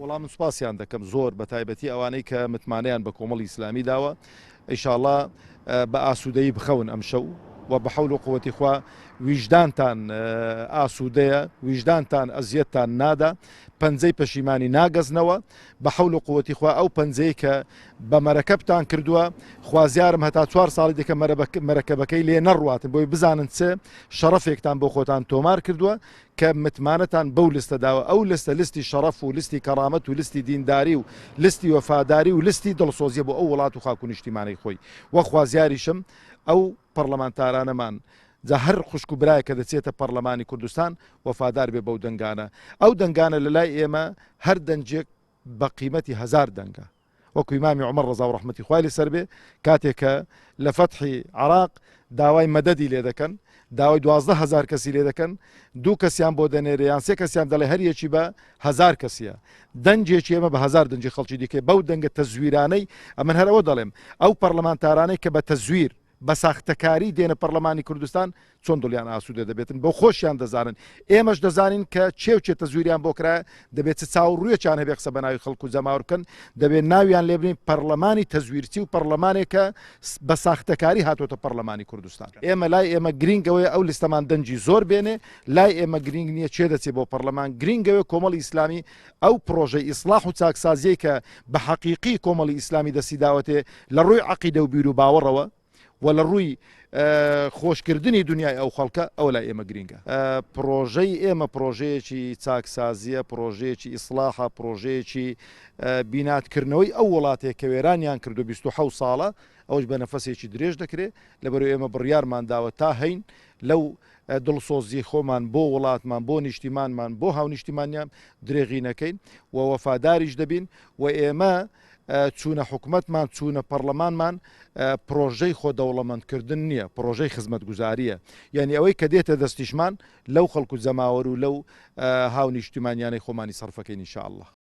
وەڵام سوپاسیان دەکەم زۆر بە تایبەتی ئەوانەی کە متمانەیان بە کۆمەڵی ئیسلامی داوە ئینشاءڵڵا بە ئاسوودەیی بخەون ئەم شەو و بە حەول و قووەتی خوا ویژدانتان ئاسوودەیە ویژدانتان ئەزیەتتان نادا پەنجەی پەشیمانی ناگەزنەوە بە حەول و قووەتی خوا ئەو پەنجەی کە بە مەرەکەبتان کردووە خوازیارم هەتا 4 ساڵی دیکە مەرەکەبەکەی لێ نەڕواتن بۆی بزانن چ شەڕەفێکتان بۆ خۆتان تۆمار کردووە کە متمانەتان بەو لستە داوە ئەو لستی شەڕەف و لستی کەڕامەت و لستی دینداری و لستی وەفاداری و لستی دڵسۆزیە بۆ ئەو وڵات و خاک و نیشتیمانەی خۆی وە خوازیاریشم ئەو پەرلەمانتارانەمان جا هەر خوشک و برایە کە دەچێتە پەرلەمانی کوردستان وەفادار بێ بەو دەنگانە ئەو دەنگانە لە لای ئێمە هەر دەنجێک بە قیمەتی 1000 دەنگە وەکو ئیمامی عومەر ڕەزا و ڕەحمەتی خوای لەسەر بێ کاتێک کە لە فەتحی عێراق داوای مەدەدی لێ دەکەن داوای 12000 کەسی لێ دەکەن 2 کەسیان بۆ دەنێرە یان 3 کەسیان دەڵێ هەر یەکی بە 1000 کەسیە دەنجێکی ئێمە بە 1000 دەنجی خەڵکی دیکە بەو دەنگە تەزویرانەی ئەمن هەرەوە دەڵێم ئەو پەرلەمانتارانەی کە بە تەزویر بە ساختەکاری دێنە پەرلەمانی کوردستان چۆن دڵیان ئاسوودە دەبێتن بۆ خۆشیان دەزانن ئێمەش دەزانین کە چێوچێت تەزویریان بۆ کرایە دەبێت چاوڕوویەکیان هەبێ قسە بە ناوی خەڵک و جەماوەڕ بکەن دەبێت ناویان لێ بنین پەرلەمانی تەزویرچی و پەرلەمانێکە بە ساختەکاری هاتوۆتە پەرلەمانی کوردستان ئێمە لای ئێمە گرینگەوەی ئەو لیستەمان دەنجی زۆر بێنێ لای ئێمە گرینگ نییە چێ دەچێت بۆ پەرلەمان گرینگەوەی کۆمەڵی ئیسلامی ئەو پرۆژەی ئیسلاح و چاکسازیەی کە بە حەقیقی کۆمەڵی ئیسلامی دەستی داوەتێ لە ڕووی عەقیدە و بیر و باوەڕەوە و لە ڕووی خۆشکردنی دنیای ئەو خەڵکە ئەو لای ئێمە گرینگە پرۆژەی ئێمە پرۆژەیەکی چاکسازیە پرۆژەیەکی ئیسلاحە پرۆژەیەکی بیناتکردنەوەی ئەو وڵاتێک کە وێرانیان کردو 27 ساڵە ئەوش بە نەفەسێکی درێژ دەکرێت لەبەرەوەی ئێمە بڕیارمان داوە تا هەین لەو دڵسۆزی خۆمان بۆ وڵاتمان بۆ نیشتیمانمان بۆ هاونیشتیمانیان درێغی نەکەین و وەفاداریش دەبین و ئێمە چوونە حکومەتمان چوونە پەرلەمانمان پرۆژەی خۆدەوڵەمەندکردن نییە پرۆژەی خزمەتگوزاریە یعنی ئەوەی کە دێتە دەستیشمان لەو خەڵکو جەماوەر و لەو هاونیشتیمانیانەی خۆمانی سەرفەکەین ئینشاءالله